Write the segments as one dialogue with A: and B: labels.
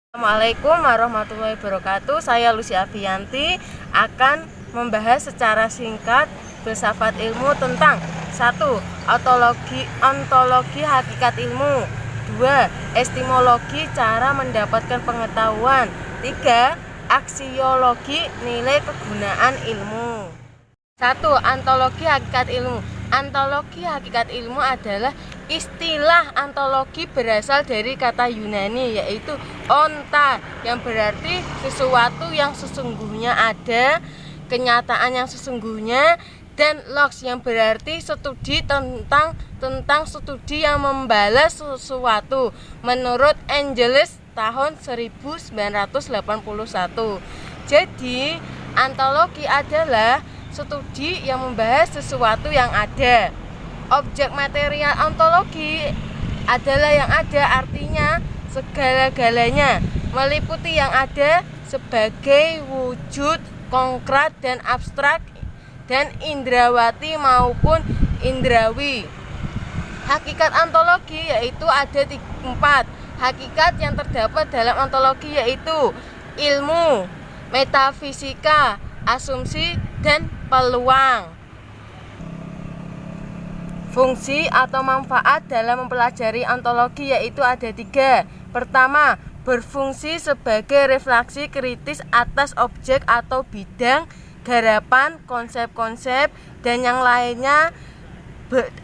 A: Assalamualaikum warahmatullahi wabarakatuh. Saya Lucy Avianti akan membahas secara singkat filsafat ilmu tentang 1. Ontologi hakikat ilmu. 2. Epistemologi cara mendapatkan pengetahuan. 3. Aksiologi nilai kegunaan ilmu. 1. Ontologi hakikat ilmu. Ontologi hakikat ilmu adalah istilah ontologi berasal dari kata Yunani yaitu onta yang berarti sesuatu yang sesungguhnya ada, kenyataan yang sesungguhnya, dan logos yang berarti studi tentang studi yang membalas sesuatu menurut Angeles tahun 1981. Jadi, ontologi adalah studi yang membahas sesuatu yang ada. Objek material ontologi adalah yang ada, artinya segala-galanya, meliputi yang ada sebagai wujud konkret dan abstrak dan indrawati maupun indrawi. Hakikat ontologi yaitu ada 4 hakikat yang terdapat dalam ontologi, yaitu ilmu, metafisika, asumsi, dan peluang. Fungsi atau manfaat dalam mempelajari ontologi yaitu ada 3. Pertama, berfungsi sebagai refleksi kritis atas objek atau bidang, garapan, konsep-konsep, dan yang lainnya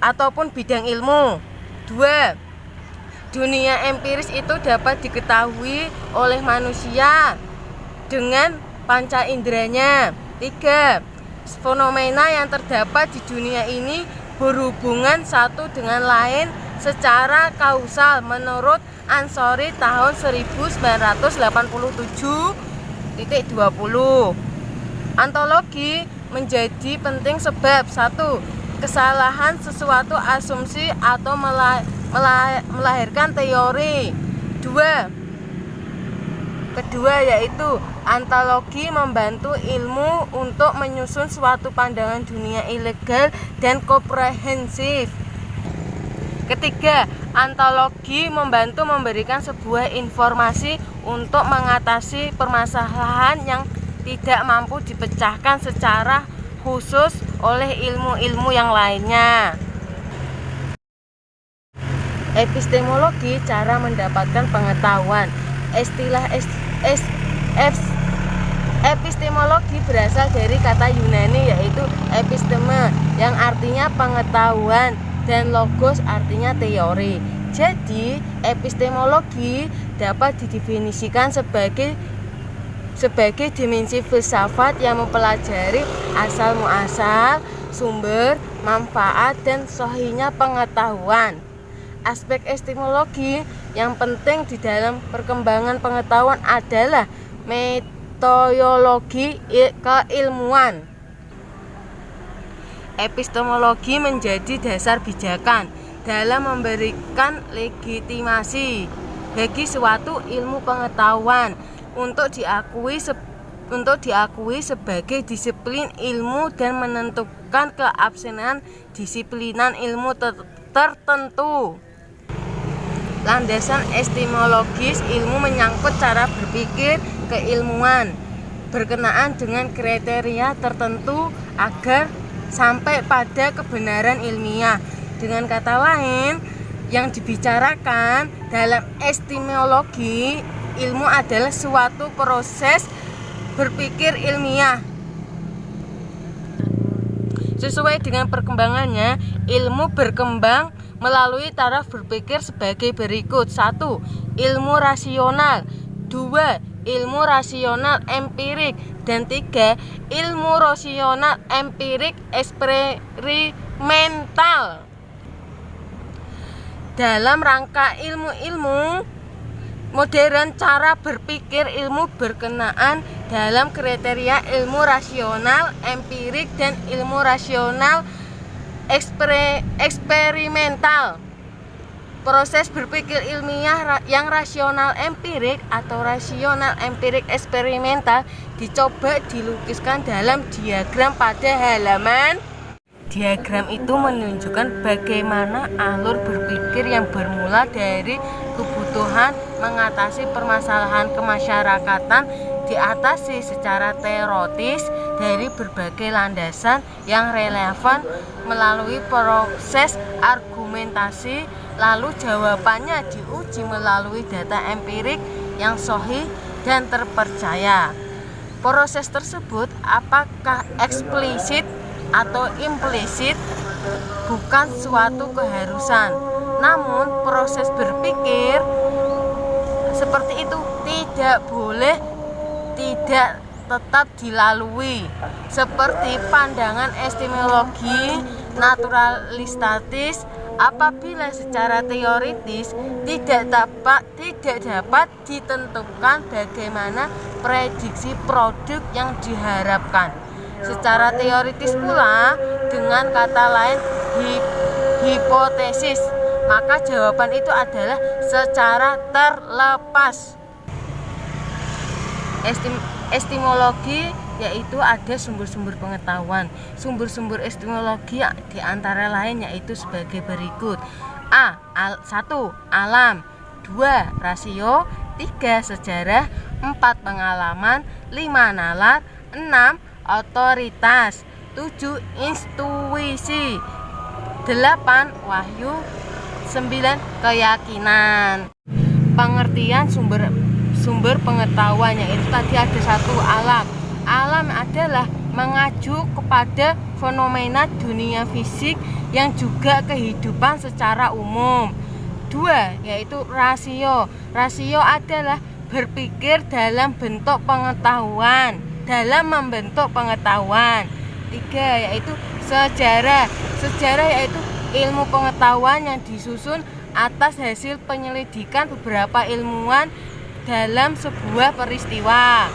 A: ataupun bidang ilmu. 2. Dunia empiris itu dapat diketahui oleh manusia dengan panca inderanya. 3. Fenomena yang terdapat di dunia ini berhubungan satu dengan lain secara kausal menurut Ansori tahun 1987.20. Ontologi menjadi penting sebab 1. Kesalahan sesuatu asumsi atau melahirkan teori. Kedua yaitu ontologi membantu ilmu untuk menyusun suatu pandangan dunia ilegal dan komprehensif. Ketiga, ontologi membantu memberikan sebuah informasi untuk mengatasi permasalahan yang tidak mampu dipecahkan secara khusus oleh ilmu-ilmu yang lainnya. Epistemologi cara mendapatkan pengetahuan. Istilah epistemologi berasal dari kata Yunani yaitu episteme yang artinya pengetahuan dan logos artinya teori. Jadi, epistemologi dapat didefinisikan sebagai dimensi filsafat yang mempelajari asal muasal, sumber, manfaat, dan sahihnya pengetahuan. Aspek epistemologi yang penting di dalam perkembangan pengetahuan adalah metodologi keilmuan. Epistemologi menjadi dasar bijakan dalam memberikan legitimasi bagi suatu ilmu pengetahuan untuk diakui sebagai disiplin ilmu dan menentukan keabsahan disiplinan ilmu tertentu. Landasan epistemologis ilmu menyangkut cara berpikir keilmuan berkenaan dengan kriteria tertentu agar sampai pada kebenaran ilmiah. Dengan kata lain, yang dibicarakan dalam epistemologi ilmu adalah suatu proses berpikir ilmiah. Sesuai dengan perkembangannya, ilmu berkembang melalui taraf berpikir sebagai berikut. 1. Ilmu rasional. 2. Ilmu rasional empirik. Dan 3. Ilmu rasional empirik eksperimental. Dalam rangka ilmu-ilmu modern, cara berpikir ilmu berkenaan dalam kriteria ilmu rasional empirik dan ilmu rasional eksperimental. Proses berpikir ilmiah yang rasional empirik atau rasional empirik eksperimental dicoba dilukiskan dalam diagram pada halaman Diagram itu menunjukkan bagaimana alur berpikir yang bermula dari kebutuhan mengatasi permasalahan kemasyarakatan diatasi secara teoritis dari berbagai landasan yang relevan melalui proses argumentasi, lalu jawabannya diuji melalui data empirik yang sahih dan terpercaya. Proses tersebut apakah eksplisit atau implisit bukan suatu keharusan, namun proses berpikir seperti itu tidak boleh tidak tetap dilalui, seperti pandangan epistemologi naturalistatis. Apabila secara teoritis tidak dapat ditentukan bagaimana prediksi produk yang diharapkan. Secara teoritis pula, dengan kata lain hipotesis, maka jawaban itu adalah secara terlepas. Epistemologi yaitu ada sumber-sumber pengetahuan. Sumber-sumber epistemologi di antara lain yaitu sebagai berikut. 1. Alam, 2. Rasio, 3. Sejarah, 4. Pengalaman, 5. Nalar, 6. Otoritas, 7. Intuisi, 8. Wahyu, 9. Keyakinan. Pengertian sumber pengetahuan yaitu tadi ada 1. Alam. Alam adalah mengacu kepada fenomena dunia fisik yang juga kehidupan secara umum. 2. Yaitu rasio. Rasio adalah berpikir dalam bentuk pengetahuan, dalam membentuk pengetahuan. 3. Yaitu sejarah. Sejarah yaitu ilmu pengetahuan yang disusun atas hasil penyelidikan beberapa ilmuwan dalam sebuah peristiwa.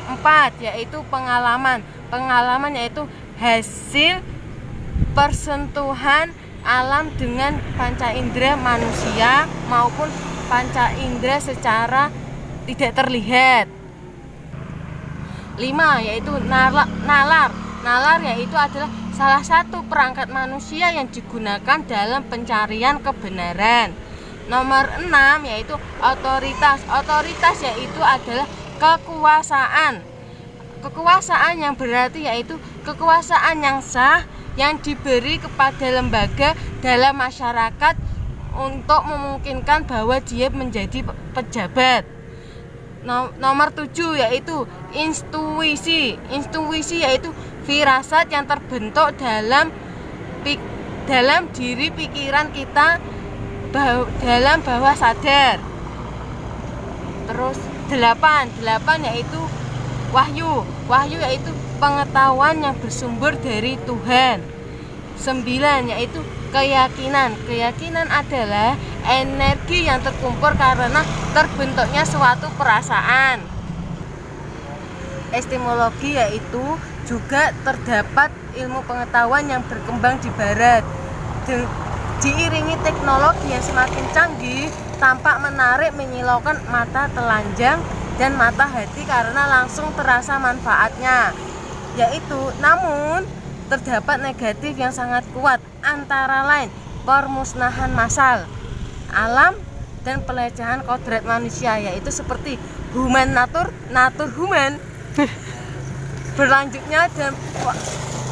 A: 4. Yaitu pengalaman. Pengalaman yaitu hasil persentuhan alam dengan panca indera manusia maupun panca indera secara tidak terlihat. 5. Yaitu nalar. Nalar yaitu adalah salah satu perangkat manusia yang digunakan dalam pencarian kebenaran. Nomor 6 yaitu otoritas. Otoritas yaitu adalah kekuasaan. Kekuasaan yang berarti yaitu kekuasaan yang sah yang diberi kepada lembaga dalam masyarakat untuk memungkinkan bahwa dia menjadi pejabat. Nomor 7 yaitu intuisi. Intuisi yaitu firasat yang terbentuk dalam diri pikiran kita dalam bawah sadar. Terus 8 yaitu wahyu. Wahyu yaitu pengetahuan yang bersumber dari Tuhan. 9 yaitu keyakinan. Keyakinan adalah energi yang terkumpul karena terbentuknya suatu perasaan. Epistemologi yaitu juga terdapat ilmu pengetahuan yang berkembang di barat. Diiringi teknologi yang semakin canggih, tampak menarik, menyilaukan mata telanjang dan mata hati karena langsung terasa manfaatnya. Namun terdapat negatif yang sangat kuat, antara lain permusnahan massal alam dan pelecehan kodrat manusia, yaitu seperti human natur human. Berlanjutnya dan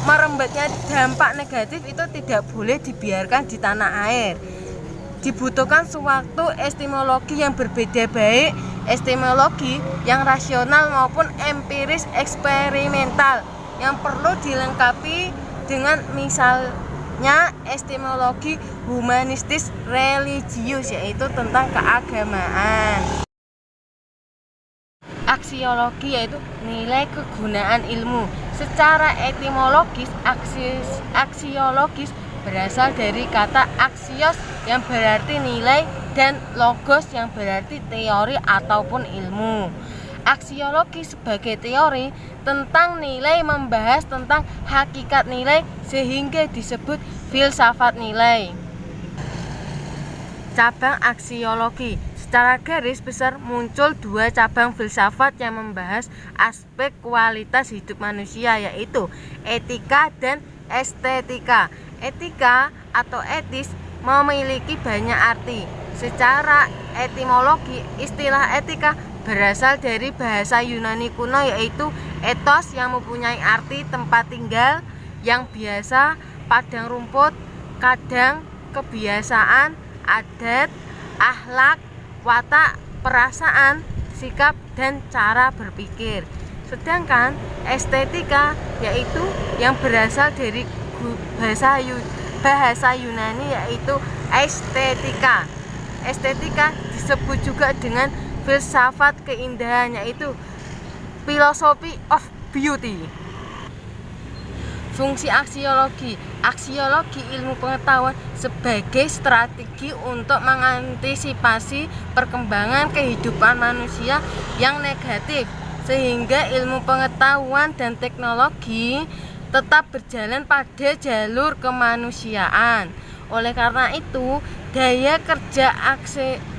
A: merembetnya dampak negatif itu tidak boleh dibiarkan di tanah air. Dibutuhkan suatu epistemologi yang berbeda, baik epistemologi yang rasional maupun empiris eksperimental, yang perlu dilengkapi dengan misalnya epistemologi humanistis religius, yaitu tentang keagamaan. Aksiologi yaitu nilai kegunaan ilmu. Secara etimologis, aksiologis berasal dari kata aksios yang berarti nilai dan logos yang berarti teori ataupun ilmu. Aksiologi sebagai teori tentang nilai membahas tentang hakikat nilai sehingga disebut filsafat nilai. Cabang aksiologi. Secara garis besar muncul 2 cabang filsafat yang membahas aspek kualitas hidup manusia, yaitu etika dan estetika. Etika atau etis memiliki banyak arti. Secara etimologi, istilah etika berasal dari bahasa Yunani kuno yaitu ethos yang mempunyai arti tempat tinggal yang biasa, padang rumput, kadang, kebiasaan, adat, akhlak, watak, perasaan, sikap, dan cara berpikir. Sedangkan estetika yaitu yang berasal dari bahasa Yunani yaitu estetika. Estetika disebut juga dengan filsafat keindahan yaitu philosophy of beauty. Fungsi aksiologi. Aksiologi ilmu pengetahuan sebagai strategi untuk mengantisipasi perkembangan kehidupan manusia yang negatif sehingga ilmu pengetahuan dan teknologi tetap berjalan pada jalur kemanusiaan. Oleh karena itu, daya kerja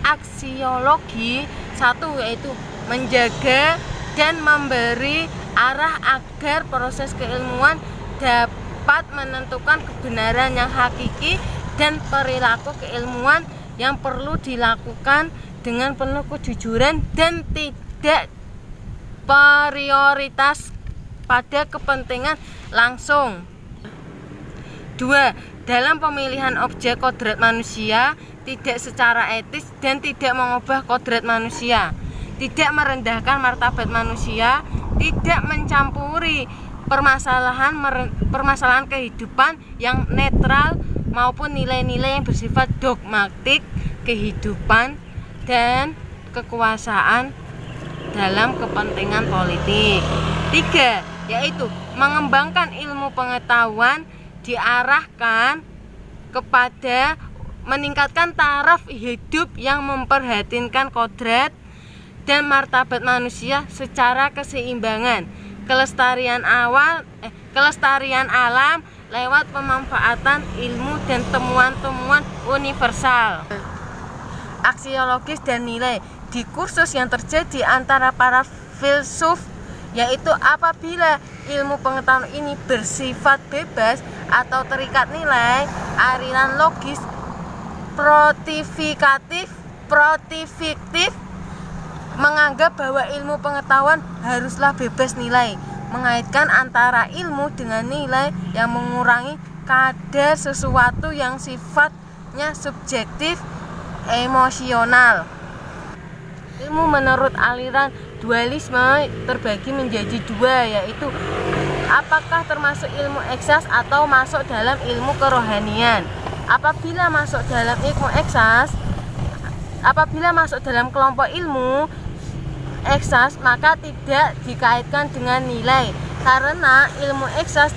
A: aksiologi satu yaitu menjaga dan memberi arah agar proses keilmuan dapat menentukan kebenaran yang hakiki dan perilaku keilmuan yang perlu dilakukan dengan penuh kejujuran dan tidak prioritas pada kepentingan langsung. 2. Dalam pemilihan objek kodrat manusia, tidak secara etis dan tidak mengubah kodrat manusia, tidak merendahkan martabat manusia, tidak mencampuri permasalahan kehidupan yang netral maupun nilai-nilai yang bersifat dogmatik kehidupan dan kekuasaan dalam kepentingan politik. 3. Yaitu mengembangkan ilmu pengetahuan diarahkan kepada meningkatkan taraf hidup yang memperhatikan kodrat dan martabat manusia secara keseimbangan, kelestarian alam lewat pemanfaatan ilmu dan temuan-temuan universal. Aksiologis dan nilai. Di kursus yang terjadi antara para filsuf yaitu apabila ilmu pengetahuan ini bersifat bebas atau terikat nilai, aliran logis, protifikatif menganggap bahwa ilmu pengetahuan haruslah bebas nilai, mengaitkan antara ilmu dengan nilai yang mengurangi kadar sesuatu yang sifatnya subjektif, emosional. Ilmu menurut aliran dualisme terbagi menjadi dua, yaitu apakah termasuk ilmu eksas atau masuk dalam ilmu kerohanian. Apabila masuk dalam kelompok ilmu eksas maka tidak dikaitkan dengan nilai karena ilmu eksas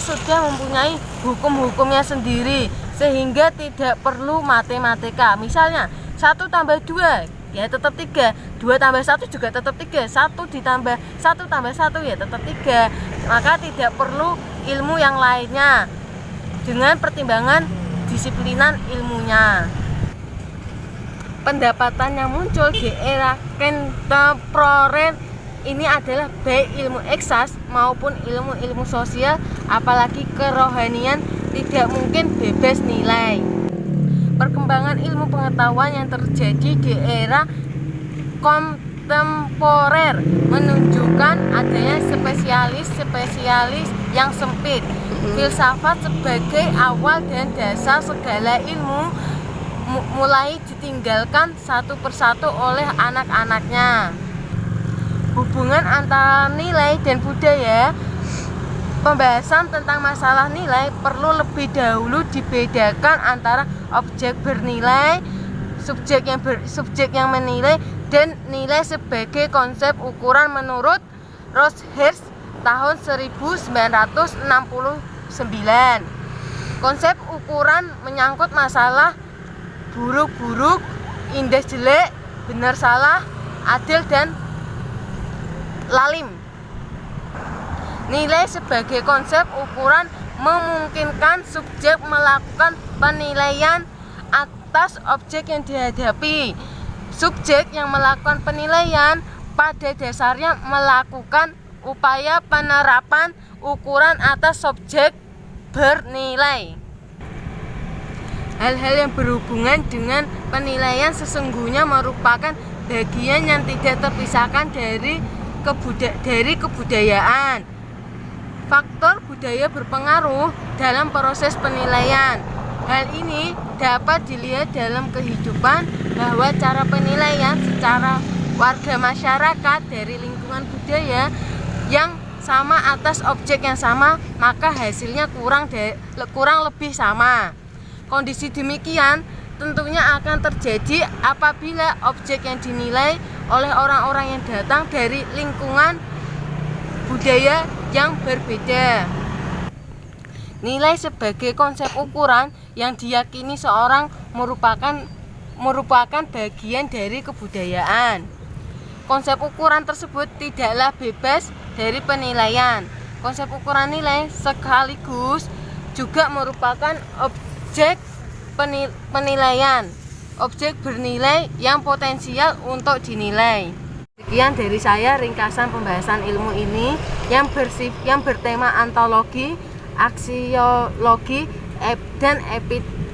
A: sudah mempunyai hukum-hukumnya sendiri sehingga tidak perlu matematika. Misalnya 1 tambah 2 ya tetap 3, 2 tambah 1 juga tetap 3, 1 ditambah 1 tambah 1 ya tetap 3. Maka tidak perlu ilmu yang lainnya dengan pertimbangan disiplinan ilmunya. Pendapatan yang muncul di era kontemporer ini adalah baik ilmu eksas maupun ilmu-ilmu sosial, apalagi kerohanian, tidak mungkin bebas nilai. Perkembangan ilmu pengetahuan yang terjadi di era kontemporer menunjukkan adanya spesialis yang sempit. Filsafat sebagai awal dan dasar segala ilmu mulai ditinggalkan satu persatu oleh anak-anaknya. Hubungan antara nilai dan budaya. Pembahasan tentang masalah nilai perlu lebih dahulu dibedakan antara objek bernilai, subjek yang menilai, dan nilai sebagai konsep ukuran menurut Rosherz tahun 1969. Konsep ukuran menyangkut masalah buruk-buruk, indah jelek, benar salah, adil dan lalim. Nilai sebagai konsep ukuran memungkinkan subjek melakukan penilaian atas objek yang dihadapi. Subjek yang melakukan penilaian pada dasarnya melakukan upaya penerapan ukuran atas subjek bernilai. Hal-hal yang berhubungan dengan penilaian sesungguhnya merupakan bagian yang tidak terpisahkan dari kebudayaan. Faktor budaya berpengaruh dalam proses penilaian. Hal ini dapat dilihat dalam kehidupan bahwa cara penilaian secara warga masyarakat dari lingkungan budaya yang sama atas objek yang sama, maka hasilnya kurang lebih sama. Kondisi demikian tentunya akan terjadi apabila objek yang dinilai oleh orang-orang yang datang dari lingkungan budaya yang berbeda. Nilai sebagai konsep ukuran yang diyakini seorang merupakan bagian dari kebudayaan. Konsep ukuran tersebut tidaklah bebas dari penilaian. Konsep ukuran nilai sekaligus juga merupakan objek penilaian, objek bernilai yang potensial untuk dinilai. Sekian dari saya ringkasan pembahasan ilmu ini yang bertema ontologi, aksiologi, dan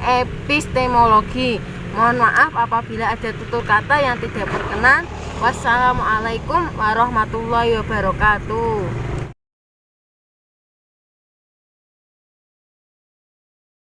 A: epistemologi. Mohon maaf apabila ada tutur kata yang tidak berkenan. Wassalamualaikum warahmatullahi wabarakatuh.